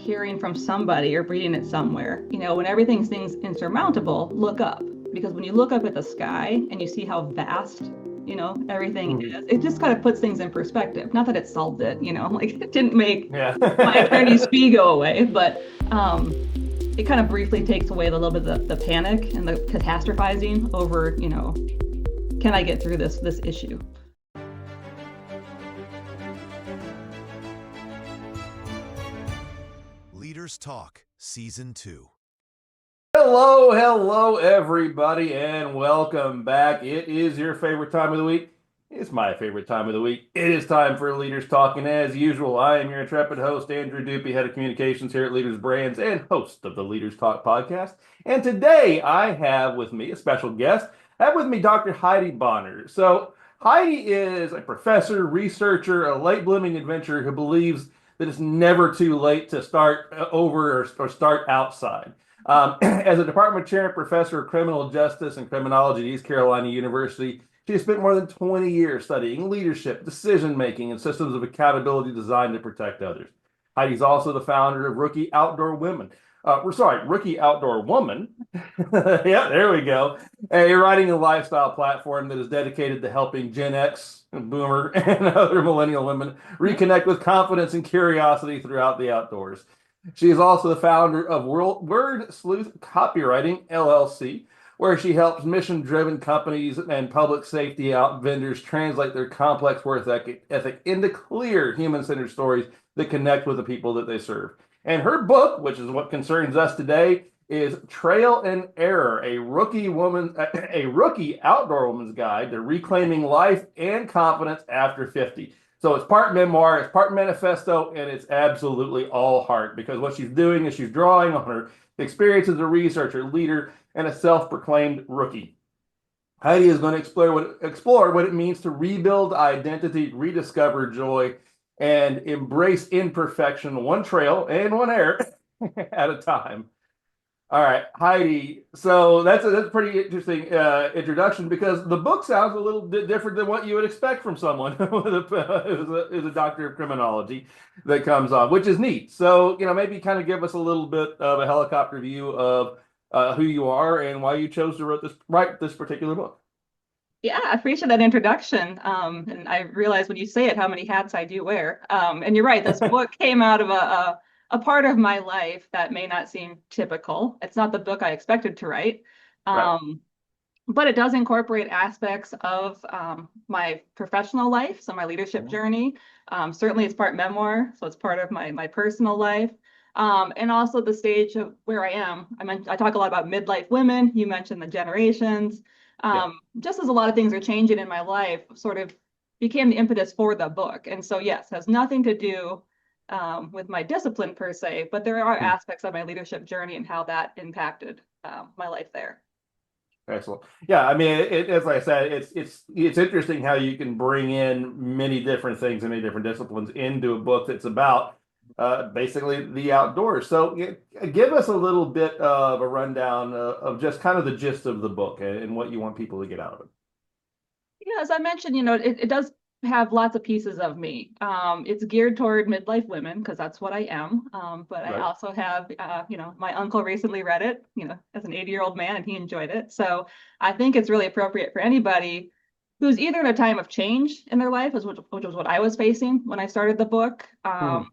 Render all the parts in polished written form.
hearing from somebody or reading it somewhere. When everything seems insurmountable, look up. Because when you look up at the sky and you see how vast, everything Mhm. is, it just kind of puts things in perspective. Not that it solved it, like it didn't make Yeah. my attorney's fee go away, but it kind of briefly takes away a little bit of the panic and the catastrophizing over, can I get through this issue? Leaders Talk, Season 2. Hello, hello, everybody, and welcome back. It is your favorite time of the week. It's my favorite time of the week. It is time for Leaders Talk, and as usual, I am your intrepid host, Andrew Dupe, head of communications here at Leaders Brands and host of the Leaders Talk podcast. And today I have with me a special guest. I have with me Dr. Heidi Bonner. So Heidi is a professor, researcher, a late blooming adventurer who believes that it's never too late to start over or start outside. As a department chair and professor of criminal justice and criminology at East Carolina University, she has spent more than 20 years studying leadership, decision making, and systems of accountability designed to protect others. Heidi's also the founder of Rookie Outdoor Women. Rookie Outdoor Woman. Yeah, there we go. A writing and lifestyle platform that is dedicated to helping Gen X, Boomer, and other millennial women reconnect with confidence and curiosity throughout the outdoors. She is also the founder of Word Sleuth Copywriting, LLC, where she helps mission driven companies and public safety out vendors translate their complex work ethic into clear human centered stories that connect with the people that they serve. And her book, which is what concerns us today, is Trail and Error, a rookie outdoor woman's guide to reclaiming life and confidence after 50. So it's part memoir, it's part manifesto, and it's absolutely all heart because what she's doing is she's drawing on her experience as a researcher, leader, and a self-proclaimed rookie. Heidi is going to explore what it means to rebuild identity, rediscover joy, and embrace imperfection, one trail and one error at a time. All right, Heidi. So that's a pretty interesting introduction because the book sounds a little bit different than what you would expect from someone who's a doctor of criminology that comes on, which is neat. So, maybe kind of give us a little bit of a helicopter view of who you are and why you chose to write this particular book. Yeah, I appreciate that introduction. And I realize when you say it, how many hats I do wear. And you're right, this book came out of a part of my life that may not seem typical. It's not the book I expected to write. Right. But it does incorporate aspects of my professional life, so my leadership Mhm. journey. Certainly, it's part memoir, so it's part of my personal life, and also the stage of where I am. I talk a lot about midlife women. You mentioned the generations. Yeah. Just as a lot of things are changing in my life, sort of became the impetus for the book. And so, yes, has nothing to do with my discipline per se, but there are Hmm. aspects of my leadership journey and how that impacted my life there. Excellent. Yeah, I mean, as I said, it's interesting how you can bring in many different things and many different disciplines into a book that's about basically the outdoors. So, give us a little bit of a rundown of just kind of the gist of the book and what you want people to get out of it. Yeah, as I mentioned, it does have lots of pieces of me. It's geared toward midlife women because that's what I am. But I Right. also have, my uncle recently read it, as an 80-year-old man, and he enjoyed it. So I think it's really appropriate for anybody who's either in a time of change in their life, which was what I was facing when I started the book. Hmm.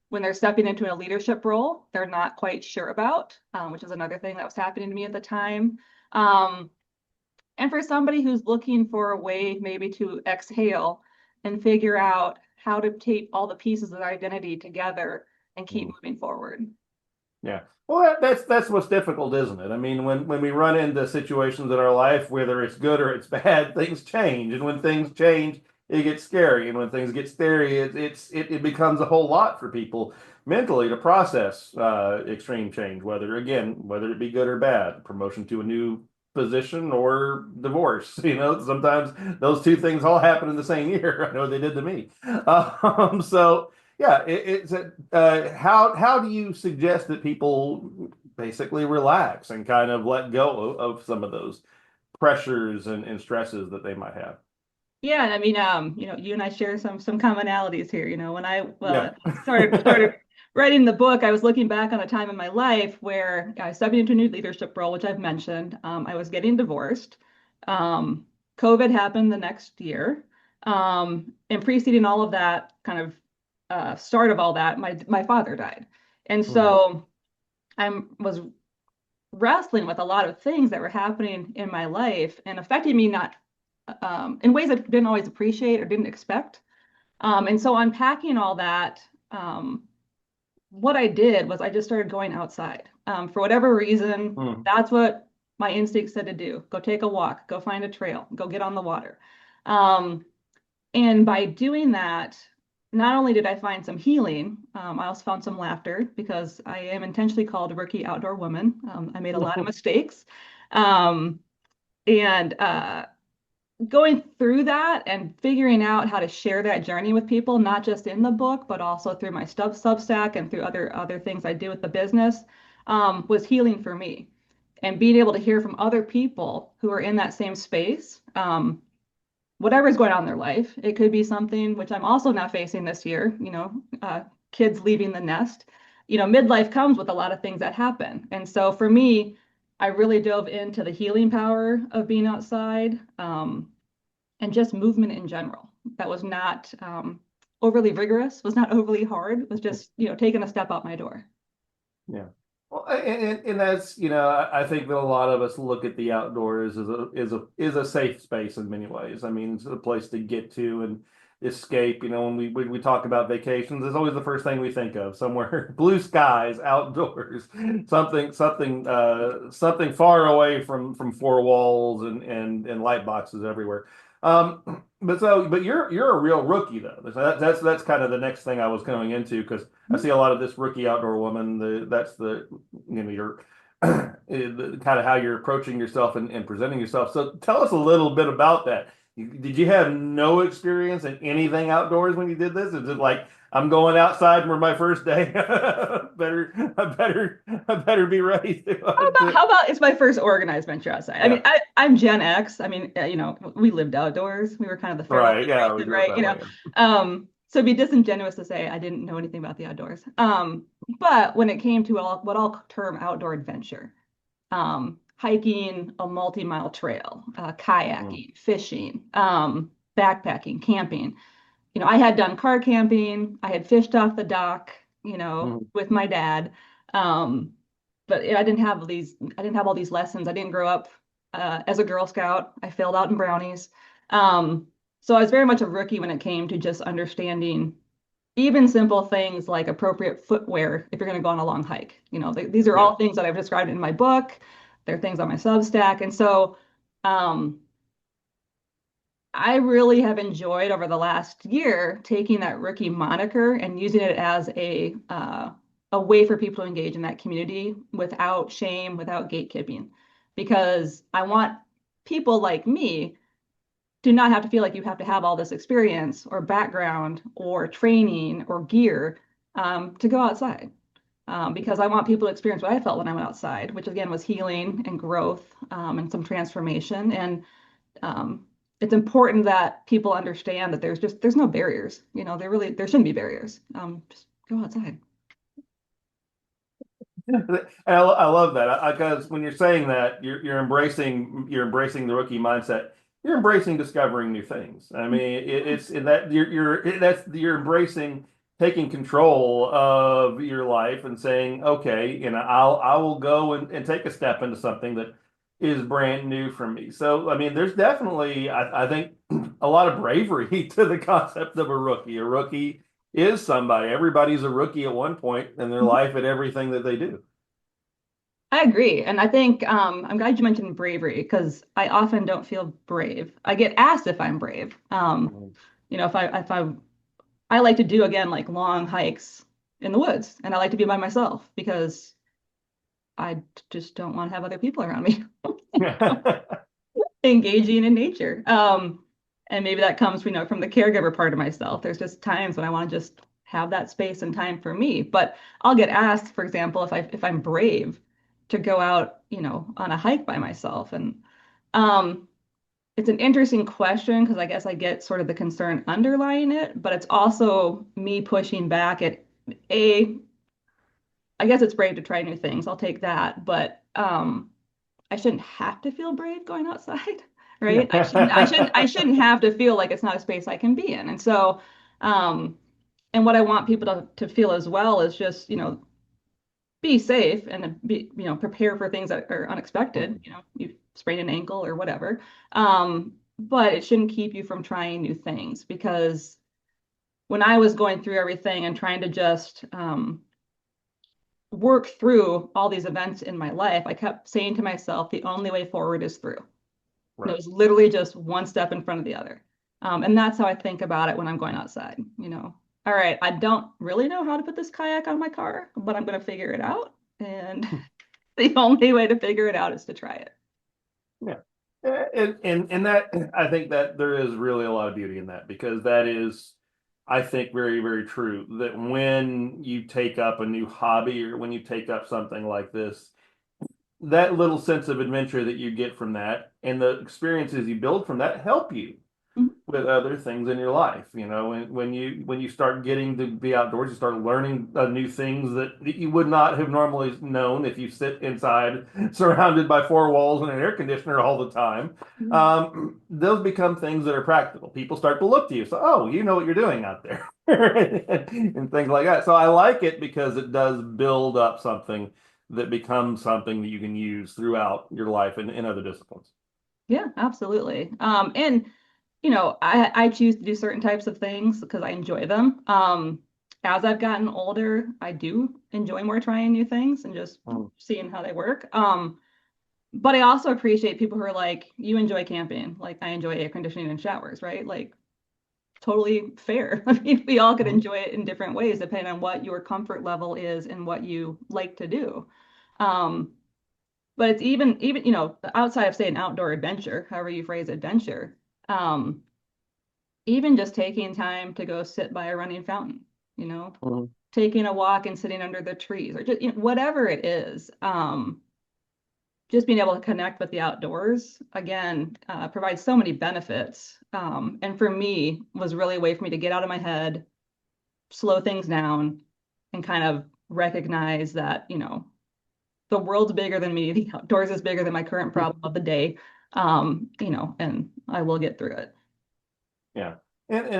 When they're stepping into a leadership role, they're not quite sure about, which is another thing that was happening to me at the time. Um, and for somebody who's looking for a way maybe to exhale and figure out how to tape all the pieces of their identity together and keep Hmm. moving forward. Yeah. Well, that's what's difficult, isn't it? I mean, when we run into situations in our life, whether it's good or it's bad, things change, and when things change, it gets scary, and when things get scary, it becomes a whole lot for people mentally to process extreme change, whether it be good or bad, promotion to a new position or divorce. Sometimes those two things all happen in the same year. I know they did to me. So. Yeah, how do you suggest that people basically relax and kind of let go of some of those pressures and stresses that they might have? Yeah, and I mean, you and I share some commonalities here. When I Yeah. started writing the book, I was looking back on a time in my life where I stepped into a new leadership role, which I've mentioned. I was getting divorced. Um, COVID happened the next year. And preceding all of that, kind of start of all that, my father died. And Mhm. so I was wrestling with a lot of things that were happening in my life and affecting me not in ways I didn't always appreciate or didn't expect. And so unpacking all that, what I did was I just started going outside. For whatever reason, Mhm. that's what my instinct said to do. Go take a walk, go find a trail, go get on the water. Um, and by doing that, not only did I find some healing, I also found some laughter because I am intentionally called a rookie outdoor woman. I made a lot of mistakes. Um, and going through that and figuring out how to share that journey with people, not just in the book, but also through my Substack and through other things I do with the business, was healing for me. And being able to hear from other people who are in that same space, whatever's going on in their life. It could be something which I'm also now facing this year, kids leaving the nest. Midlife comes with a lot of things that happen. And so for me, I really dove into the healing power of being outside, and just movement in general. That was not overly rigorous, was not overly hard, was just, taking a step out my door. Yeah. Well, and that's, I think that a lot of us look at the outdoors as a safe space in many ways. I mean, it's a place to get to and escape. When we talk about vacations, it's always the first thing we think of, somewhere blue skies, outdoors, something far away from four walls and light boxes everywhere. But you're a real rookie though. That's kind of the next thing I was going into because I see a lot of this rookie outdoor woman. That's the your kind of how you're approaching yourself and presenting yourself. So tell us a little bit about that. Did you have no experience in anything outdoors when you did this? Is it like I'm going outside for my first day? I better be ready How about it's my first organized venture outside? I mean, yeah. I'm Gen X. I mean, we lived outdoors. We were kind of the feral Right. Yeah, we generation, grew up right? that way. So it'd be disingenuous to say I didn't know anything about the outdoors. But when it came to what I'll term outdoor adventure, hiking a multi-mile trail, Mm, kayaking, fishing, backpacking, camping. I had done car camping. I had fished off the dock, mm, with my dad. Um, but I didn't have all these lessons. I didn't grow up as a Girl Scout. I failed out in brownies. Um, so I was very much a rookie when it came to just understanding even simple things like appropriate footwear if you're going to go on a long hike. These are yeah. all things that I've described in my book. They're things on my Substack. And so, um, I really have enjoyed over the last year taking that rookie moniker and using it as a way for people to engage in that community without shame, without gatekeeping, because I want people like me to not have to feel like you have to have all this experience or background or training or gear to go outside. Because I want people to experience what I felt when I went outside, which again was healing and growth, and some transformation. And um, it's important that people understand that there's no barriers. There shouldn't be barriers. Just go outside. I love that because when you're saying that, you're embracing the rookie mindset. You're embracing discovering new things. I mean, it's in that you're embracing taking control of your life and saying, okay, I will go and take a step into something that is brand new for me. So, I mean, there's definitely, I think, a lot of bravery to the concept of a rookie. A rookie is somebody. Everybody's a rookie at one point in their life at everything that they do. I agree. And I think I'm glad you mentioned bravery because I often don't feel brave. I get asked if I'm brave. Mhm. I like to do again like long hikes in the woods and I like to be by myself because I just don't want to have other people around me engaging in nature. And maybe that comes, from the caregiver part of myself. There's just times when I want to just have that space and time for me. But I'll get asked, for example, if I'm brave to go out, on a hike by myself. And um, it's an interesting question because I guess I get sort of the concern underlying it, but it's also me pushing back at A, I guess it's brave to try new things. I'll take that. But I shouldn't have to feel brave going outside, right? I shouldn't have to feel like it's not a space I can be in. And so, and what I want people to feel as well is just, be safe and be, prepare for things that are unexpected. You sprain an ankle or whatever. But it shouldn't keep you from trying new things, because when I was going through everything and trying to just work through all these events in my life, I kept saying to myself, the only way forward is through. And it Right. was literally just one step in front of the other. And that's how I think about it when I'm going outside. All right, I don't really know how to put this kayak on my car, but I'm going to figure it out. And the only way to figure it out is to try it. Yeah. And that, I think that there is really a lot of beauty in that, because that is, I think, very, very true, that when you take up a new hobby or when you take up something like this, that little sense of adventure that you get from that and the experiences you build from that help you Mhm. with other things in your life. When you start getting to be outdoors, you start learning new things that you would not have normally known if you sit inside surrounded by four walls and an air conditioner all the time. Mhm. Those become things that are practical. People start to look to you, so, oh, you know what you're doing out there. And things like that. So I like it because it does build up something that becomes something that you can use throughout your life in other disciplines. Yeah, absolutely. And I choose to do certain types of things because I enjoy them. As I've gotten older, I do enjoy more trying new things and just Mm. seeing how they work. But I also appreciate people who are like, you enjoy camping, like I enjoy air conditioning and showers, right? Like totally fair. I mean, we all could Mhm. enjoy it in different ways depending on what your comfort level is and what you like to do. Um, but it's even outside of say an outdoor adventure, however you phrase adventure, um, even just taking time to go sit by a running fountain, you know, Mhm. taking a walk and sitting under the trees, or just whatever it is. Just being able to connect with the outdoors again provides so many benefits. And for me, was really a way for me to get out of my head, slow things down, and kind of recognize that the world's bigger than me. The outdoors is bigger than my current problem of the day. And I will get through it. Yeah. And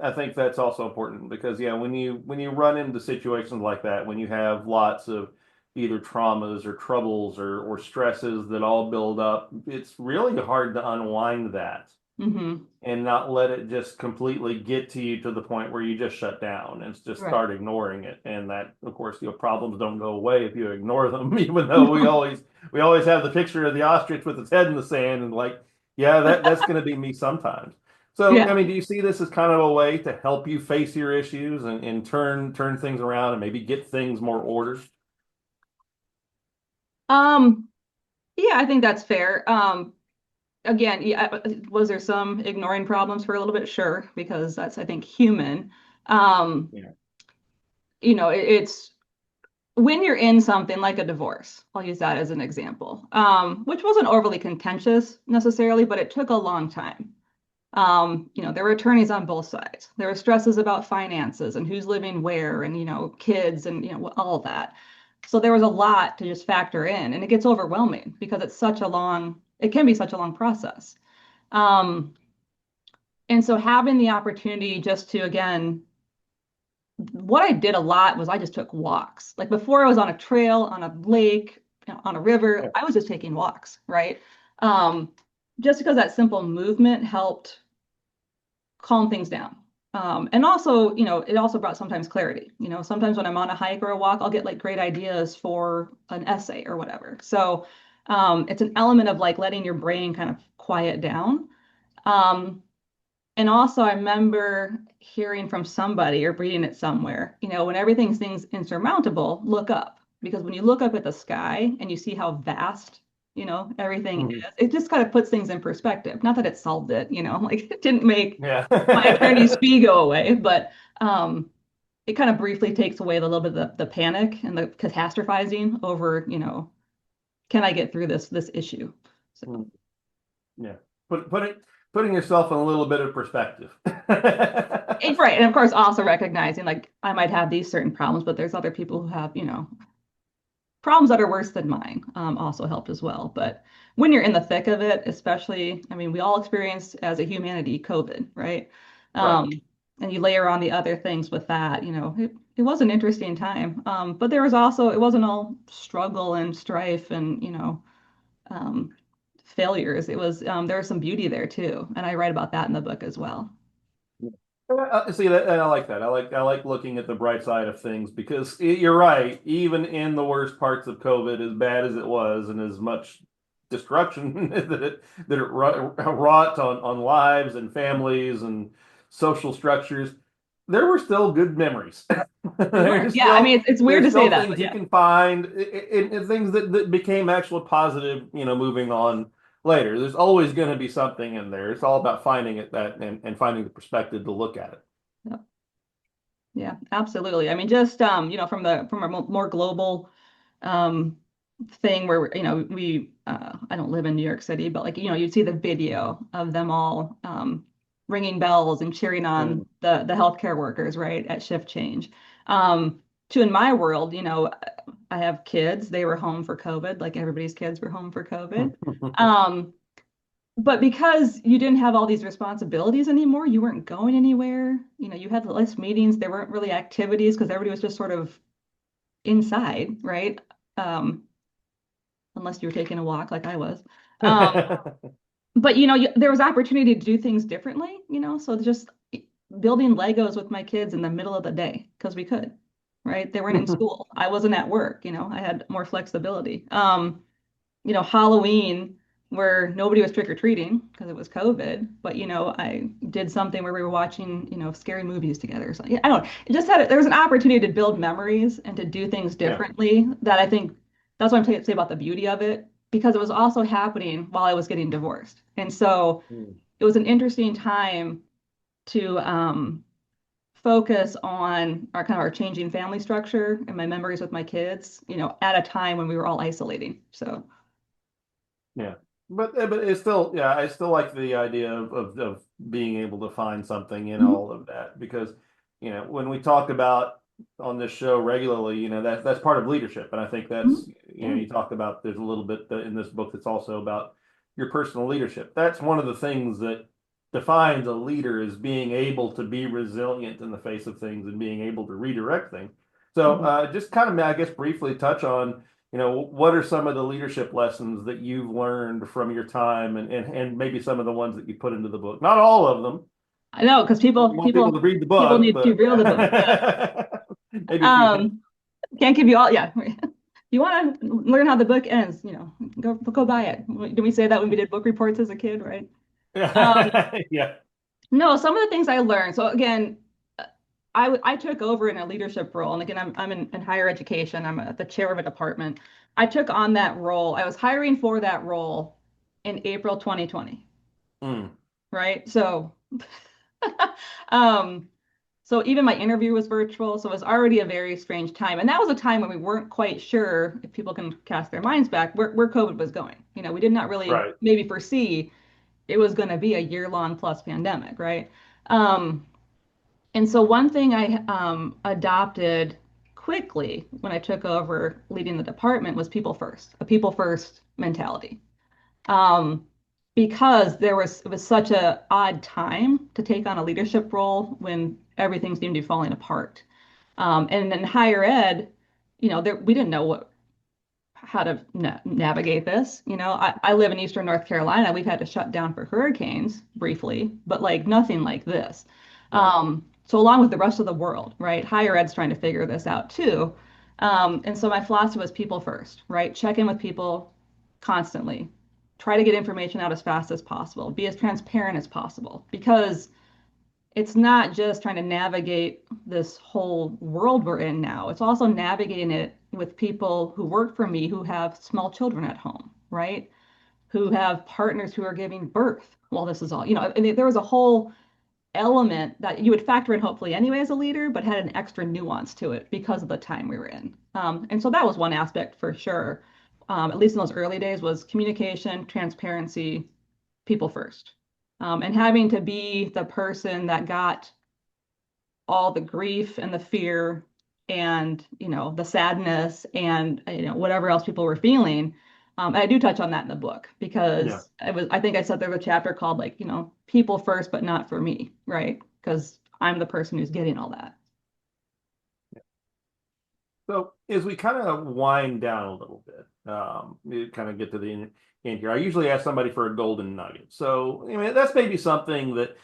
I think that's also important because, yeah, when you run into situations like that, when you have lots of either traumas or troubles or stresses that all build up, it's really hard to unwind that Hmm. and not let it just completely get to you to the point where you just shut down and just Right. start ignoring it. And that, of course, problems don't go away if you ignore them, even though we always have the picture of the ostrich with its head in the sand and like, yeah, that's going to be me sometimes. So, I Yeah. mean, do you see this as kind of a way to help you face your issues and turn things around and maybe get things more ordered? Um, yeah, I think that's fair. Again, yeah, was there some ignoring problems for a little bit? Sure, because that's, I think, human. Um, Yeah. it's when you're in something like a divorce, I'll use that as an example, which wasn't overly contentious necessarily, but it took a long time. There were attorneys on both sides. There were stresses about finances and who's living where and, kids and, all of that. So there was a lot to just factor in, and it gets overwhelming because it can be such a long process. Um, and so having the opportunity just to, again, what I did a lot was I just took walks. Like before I was on a trail, on a lake, on a river, I was just taking walks, right? Um, just because that simple movement helped calm things down. And also, it also brought sometimes clarity. Sometimes when I'm on a hike or a walk, I'll get like great ideas for an essay or whatever. So it's an element of like letting your brain kind of quiet down. Um, and also, I remember hearing from somebody or reading it somewhere, when everything seems insurmountable, look up. Because when you look up at the sky and you see how vast, everything is, Mhm. it just kind of puts things in perspective. Not that it solved it, like it didn't make Yeah. my attorney's fee go away, but um, it kind of briefly takes away a little bit of the panic and the catastrophizing over, can I get through this issue? So. Mm. Yeah. Putting yourself in a little bit of perspective. Right. And of course, also recognizing like I might have these certain problems, but there's other people who have, problems that are worse than mine also helped as well. But when you're in the thick of it, especially, I mean, we all experienced as a humanity COVID, right? Right. Um, and you layer on the other things with that, it was an interesting time. But there was also, it wasn't all struggle and strife and, um, failures. It was, there was some beauty there too. And I write about that in the book as well. See that, and I like that. I like looking at the bright side of things because you're right. Even in the worst parts of COVID, as bad as it was, and as much destruction that it wrought on lives and families and social structures, there were still good memories. There were. Yeah, I mean, it's weird There's to say still that, things but you yeah. can find, things that became actual positive. Moving on later. There's always going to be something in there. It's all about finding it that and finding the perspective to look at it. Yeah, yeah, absolutely. I mean, just from a more global um thing where I don't live in New York City, but like you'd see the video of them all ringing bells and cheering on Mm. the healthcare workers, right, at shift change. Um to in my world, I have kids. They were home for COVID, like everybody's kids were home for COVID. Um but because you didn't have all these responsibilities anymore, you weren't going anywhere. You had less meetings. There weren't really activities because everybody was just sort of inside, right? Um, unless you were taking a walk like I was. But there was opportunity to do things differently, so just building Legos with my kids in the middle of the day because we could, right? They weren't in school. I wasn't at work, I had more flexibility. Halloween where nobody was trick-or-treating because it was COVID, but I did something where we were watching, scary movies together. So yeah, I don't know. It just there was an opportunity to build memories and to do things Yeah. differently that I think that's what I'm trying to say about the beauty of it, because it was also happening while I was getting divorced. And so Mm. it was an interesting time to focus on our changing family structure and my memories with my kids, at a time when we were all isolating. So Yeah. But it's still, yeah, I still like the idea of being able to find something in mhm, all of that because when we talk about on this show regularly, that's part of leadership. And I think mhm, that's, yeah. you talk about, there's a little bit in this book that's also about your personal leadership. That's one of the things that defines a leader, is being able to be resilient in the face of things and being able to redirect things. So Mhm. just kind of, I guess, briefly touch on, what are some of the leadership lessons that you've learned from your time, and maybe some of the ones that you put into the book? Not all of them. I know, because We want people to read the people book, need to but read the book. Yeah. maybe a few things. Um, can't give you all. Yeah. You want to learn how the book ends, go buy it. Did we say that when we did book reports as a kid, right? Um, Yeah. no, some of the things I learned. So again, I took over in a leadership role, and again, I'm in higher education. I'm the chair of a department. I took on that role. I was hiring for that role in April 2020, Mm. right? So, um, so even my interview was virtual, so it was already a very strange time. And that was a time when we weren't quite sure, if people can cast their minds back, where COVID was going. We did not really Right. maybe foresee it was going to be a year-long plus pandemic, right? Um, and so one thing I adopted quickly when I took over leading the department was people first, a people first mentality. Um, because it was such a odd time to take on a leadership role when everything seemed to be falling apart. And in higher ed, we didn't know how to navigate this. I live in Eastern North Carolina. We've had to shut down for hurricanes briefly, but like nothing like this. Right. So along with the rest of the world, right? Higher ed's trying to figure this out too. And so my philosophy was people first, right? Check in with people constantly. Try to get information out as fast as possible. Be as transparent as possible because it's not just trying to navigate this whole world we're in now. It's also navigating it with people who work for me who have small children at home, right? Who have partners who are giving birth while this is all, and there was a whole element that you would factor in hopefully anyway as a leader, but had an extra nuance to it because of the time we were in. And so that was one aspect for sure, at least in those early days, was communication, transparency, people first. And having to be the person that got all the grief and the fear and, the sadness and, whatever else people were feeling. And I do touch on that in the book Yeah. because I think I said there was a chapter called like, people first, but not for me, right? Because I'm the person who's getting all that. So as we kind of wind down a little bit, we kind of get to the end here. I usually ask somebody for a golden nugget. So I mean, that's maybe something that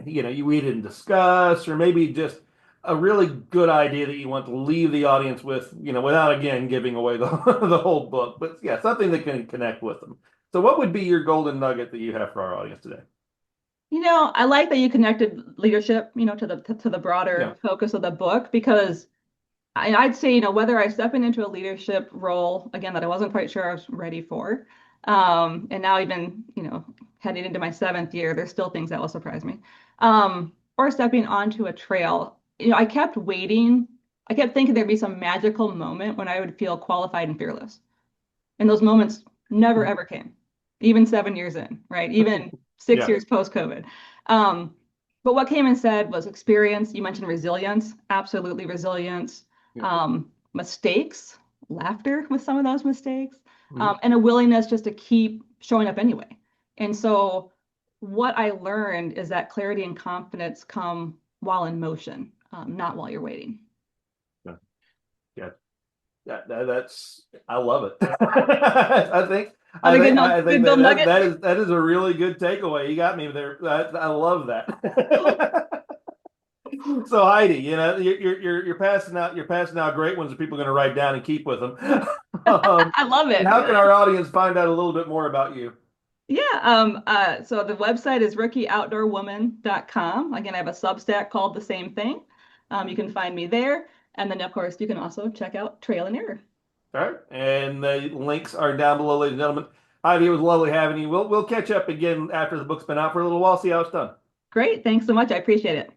we didn't discuss, or maybe just a really good idea that you want to leave the audience with, without again giving away the the whole book. But yeah, something that can connect with them. So what would be your golden nugget that you have for our audience today? I like that you connected leadership, to the Yeah. broader focus of the book because I'd say, whether I step into a leadership role again that I wasn't quite sure I was ready for, and now even, heading into my 7th year, there's still things that will surprise me. Or stepping onto a trail, I kept waiting. I kept thinking there'd be some magical moment when I would feel qualified and fearless. And those moments never ever came, even 7 years in, right? Even six Yeah. years post COVID. Um, but what came instead was experience. You mentioned resilience, absolutely resilience, Yeah. mistakes, laughter with some of those mistakes, Mhm. and a willingness just to keep showing up anyway. And so, what I learned is that clarity and confidence come while in motion, not while you're waiting. Yeah. Yeah. That's I love it. I think I Other think I think good gold that nugget. that is a really good takeaway. You got me there. I love that. So Heidi, you're passing out great ones that people are going to write down and keep with them. I love it. How can our audience find out a little bit more about you? Yeah, so the website is rookieoutdoorwoman.com. Again, I have a Substack called the same thing. You can find me there. And then, of course, you can also check out Trail and Error. All right, and the links are down below, ladies and gentlemen. Heidi, it was lovely having you. We'll catch up again after the book's been out for a little while, see how it's done. Great. Thanks so much. I appreciate it.